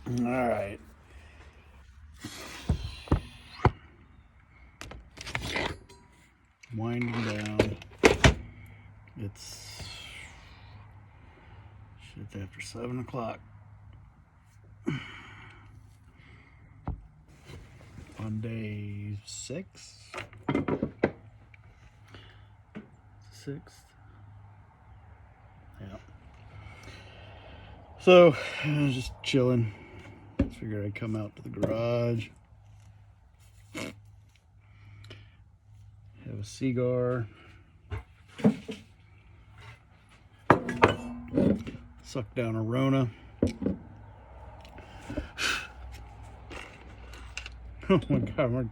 All right. Winding down. It's shit after 7 o'clock on day 6. 6th. Yeah. So I was just chilling. Figured I'd come out to the garage, have a cigar, suck down a Rona. Oh my god,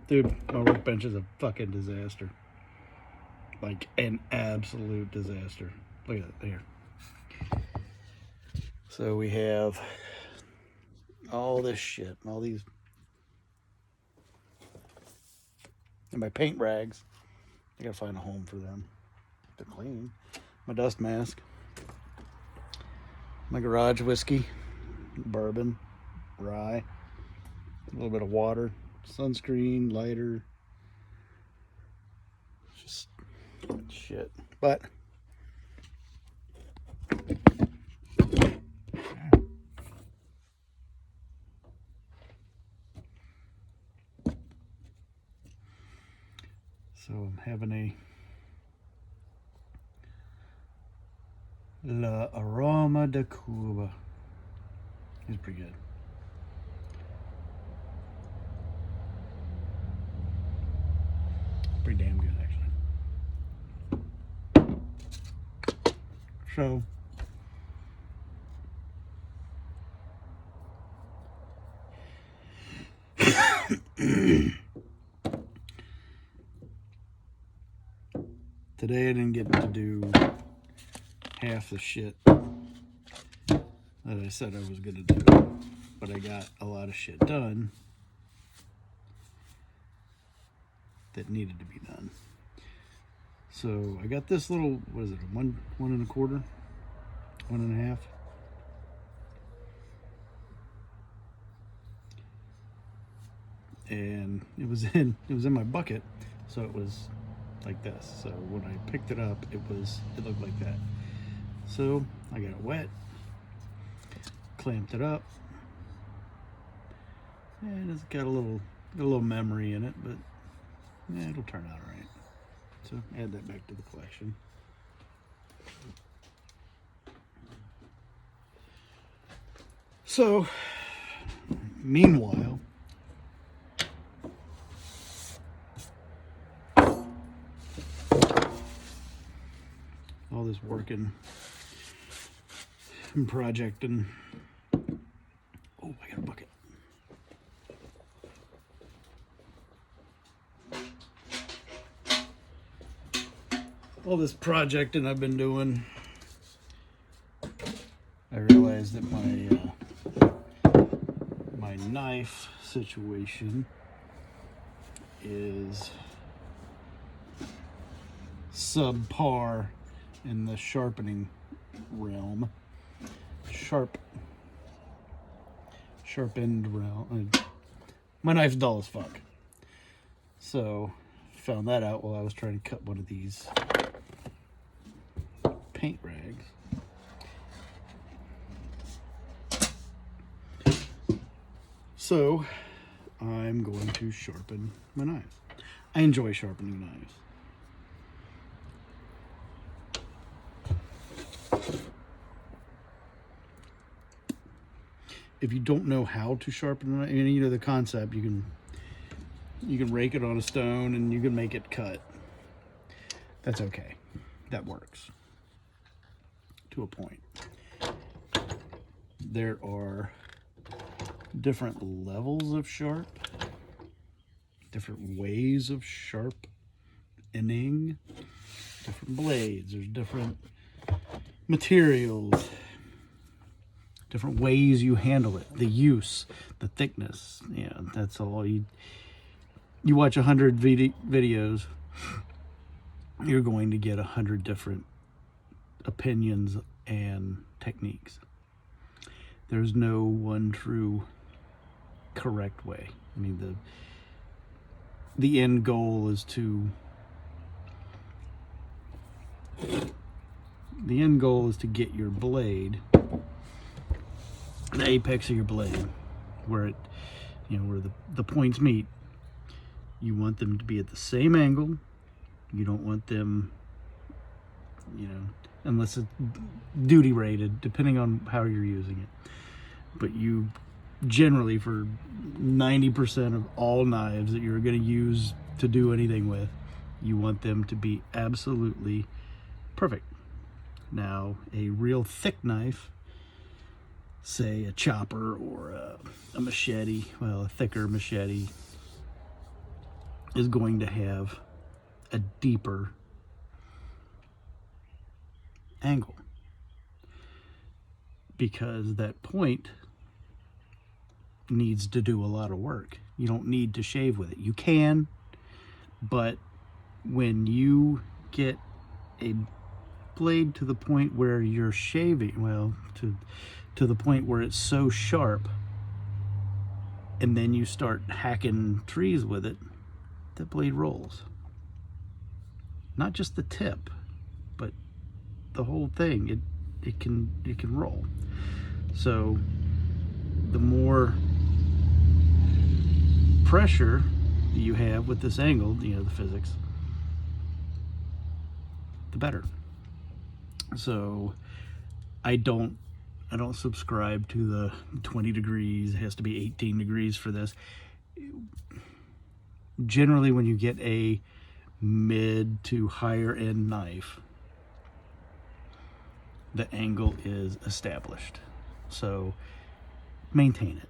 dude, my workbench is a fucking disaster. Like an absolute disaster. Look at that there. So we have all this shit, all these, and my paint rags. I gotta find a home for them to clean. My dust mask, my garage whiskey, bourbon, rye, a little bit of water, sunscreen, lighter, just shit. But so I'm having a La Aroma de Cuba. It's pretty good. Pretty damn good, actually. So today I didn't get to do half the shit that I said I was gonna do, but I got a lot of shit done that needed to be done. So I got this little, what is it, a one and a quarter, 1.5. And it was in my bucket, so it was like this. So when I picked it up, it looked like that. So I got it wet, clamped it up, and it's got a little memory in it, but yeah, it'll turn out all right. So add that back to the collection. So meanwhile, all this working and projecting. Oh, I got a bucket. All this projecting I've been doing, I realized that my knife situation is subpar in the sharpening realm. Sharpened realm. My knife's dull as fuck. So found that out while I was trying to cut one of these paint rags. So I'm going to sharpen my knives. I enjoy sharpening knives. If you don't know how to sharpen a knife, you know the concept, you can rake it on a stone and you can make it cut. That's okay. That works to a point. There are different levels of sharp, different ways of sharpening, different blades, there's different materials, different ways you handle it, the use, the thickness. Yeah, that's all. You watch 100 videos, you're going to get 100 different opinions and techniques. There's no one true correct way. I mean, the end goal is to get your blade, the apex of your blade, where it, where the points meet. You want them to be at the same angle. You don't want them, unless it's duty rated, depending on how you're using it. But you generally, for 90% of all knives that you're going to use to do anything with, you want them to be absolutely perfect. Now, a real thick knife, say a chopper or a machete, well, a thicker machete, is going to have a deeper angle, because that point needs to do a lot of work. You don't need to shave with it. You can, but when you get a blade to the point where you're shaving, well, to the point where it's so sharp, and then you start hacking trees with it, the blade rolls. Not just the tip, but the whole thing. It can roll. So the more pressure you have with this angle, the physics, the better. So I don't subscribe to the 20 degrees. It has to be 18 degrees for this. Generally, when you get a mid to higher end knife, the angle is established. So maintain it.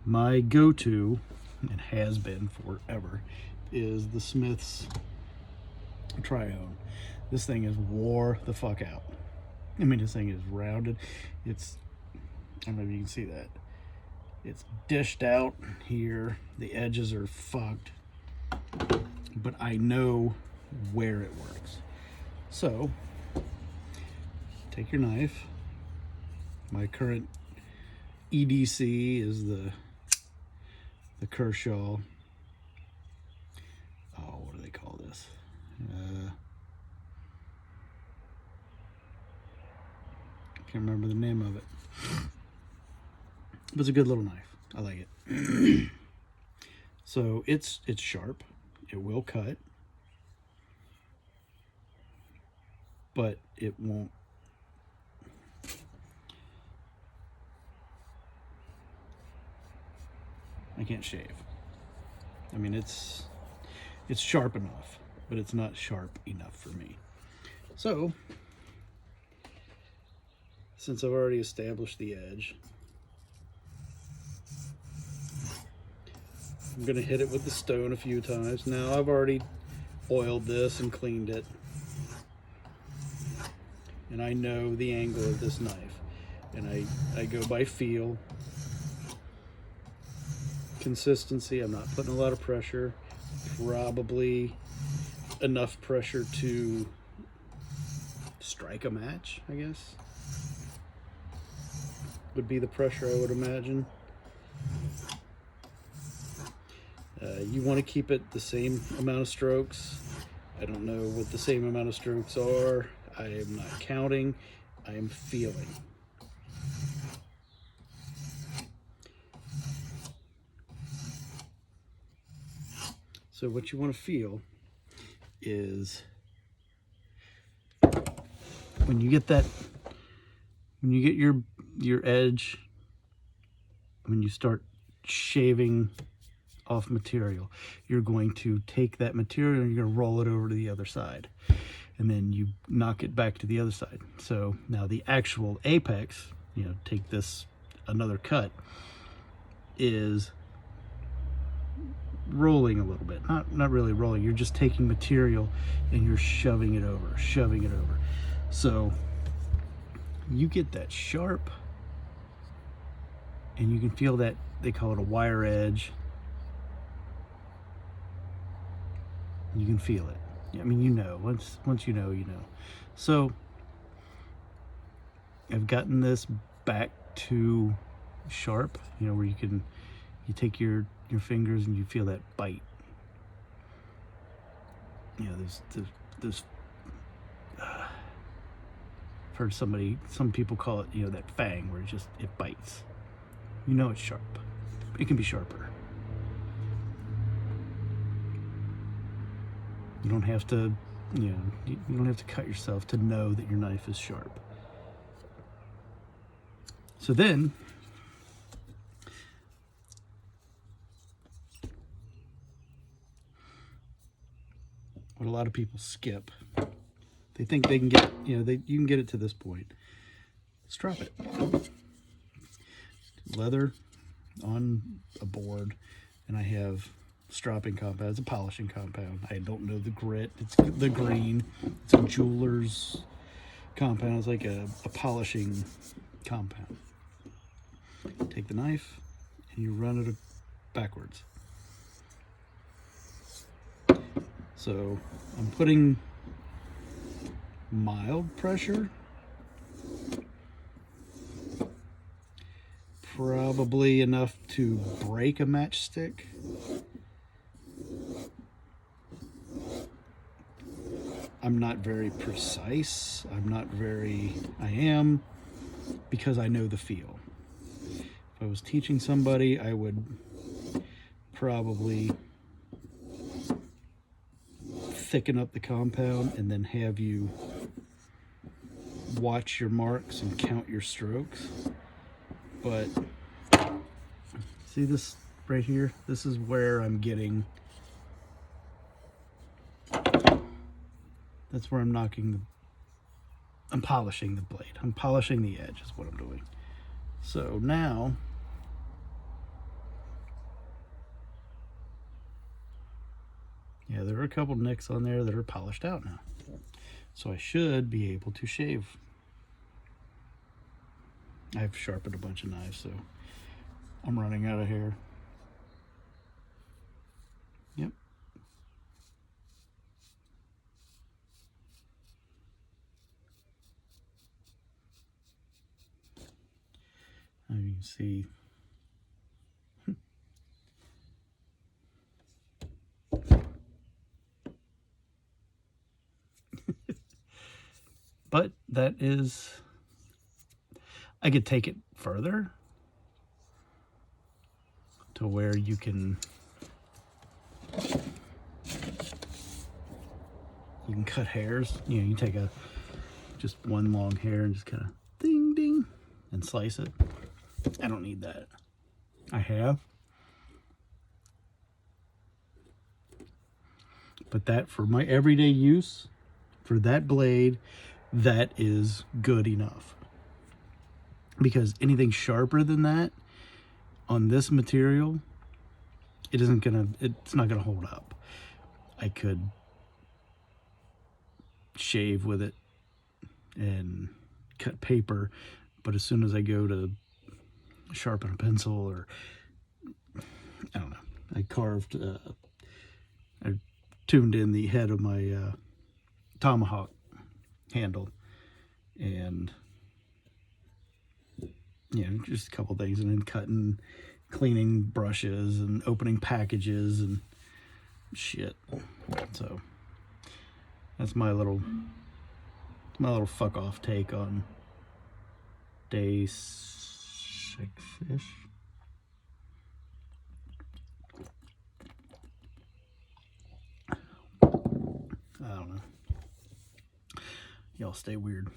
My go-to, and has been forever, is the Smith's Trione. This thing is wore the fuck out. I mean, this thing is rounded. I don't know if you can see that. It's dished out here. The edges are fucked. But I know where it works. So, take your knife. My current EDC is the Kershaw. Oh, what do they call this? Can't remember the name of it. But it's a good little knife. I like it. So it's sharp. It will cut. But it won't. I can't shave. I mean, it's sharp enough, but it's not sharp enough for me. So, since I've already established the edge, I'm gonna hit it with the stone a few times. Now, I've already oiled this and cleaned it, and I know the angle of this knife, and I go by feel. Consistency, I'm not putting a lot of pressure, probably enough pressure to strike a match, I guess, would be the pressure I would imagine. You want to keep it the same amount of strokes. I don't know what the same amount of strokes are. I am not counting, I am feeling. So what you want to feel is when you get your edge, when you start shaving off material, you're going to take that material and you're going to roll it over to the other side, and then you knock it back to the other side. So now the actual apex, take this another cut, is rolling a little bit. Not really rolling. You're just taking material and you're shoving it over. So you get that sharp, and you can feel that, they call it a wire edge. You can feel it. I mean, you know, once you know, you know. So I've gotten this back to sharp, you know, where you take your fingers and you feel that bite. You know, there's I've heard some people call it, you know, that fang where it bites. You know it's sharp. It can be sharper. You don't have to, you know, you don't have to cut yourself to know that your knife is sharp. So then, what a lot of people skip, they think they can get, you know, you can get it to this point. Let's drop it. Leather on a board, and I have stropping compound. It's a polishing compound. I don't know the grit. It's the green. It's a jeweler's compound. It's like a polishing compound. Take the knife and you run it backwards. So I'm putting mild pressure, probably enough to break a matchstick. I'm not very precise. I am, because I know the feel. If I was teaching somebody, I would probably thicken up the compound and then have you watch your marks and count your strokes. But see this right here? This is where I'm getting, that's where I'm I'm polishing the blade. I'm polishing the edge is what I'm doing. So now, yeah, there are a couple nicks on there that are polished out now. So I should be able to shave. I've sharpened a bunch of knives, so I'm running out of hair. Yep. As you can see, but that is, I could take it further to where you can cut hairs. You know, you take just one long hair and just kind of ding ding and slice it. I don't need that. I have, but that for my everyday use, for that blade, that is good enough. Because anything sharper than that on this material, it's not gonna hold up. I could shave with it and cut paper, but as soon as I go to sharpen a pencil, or I don't know, I tuned in the head of my tomahawk handle, and just a couple things, and then cleaning brushes and opening packages and shit. So that's my little fuck off take on day 6-ish. I don't know. Y'all stay weird.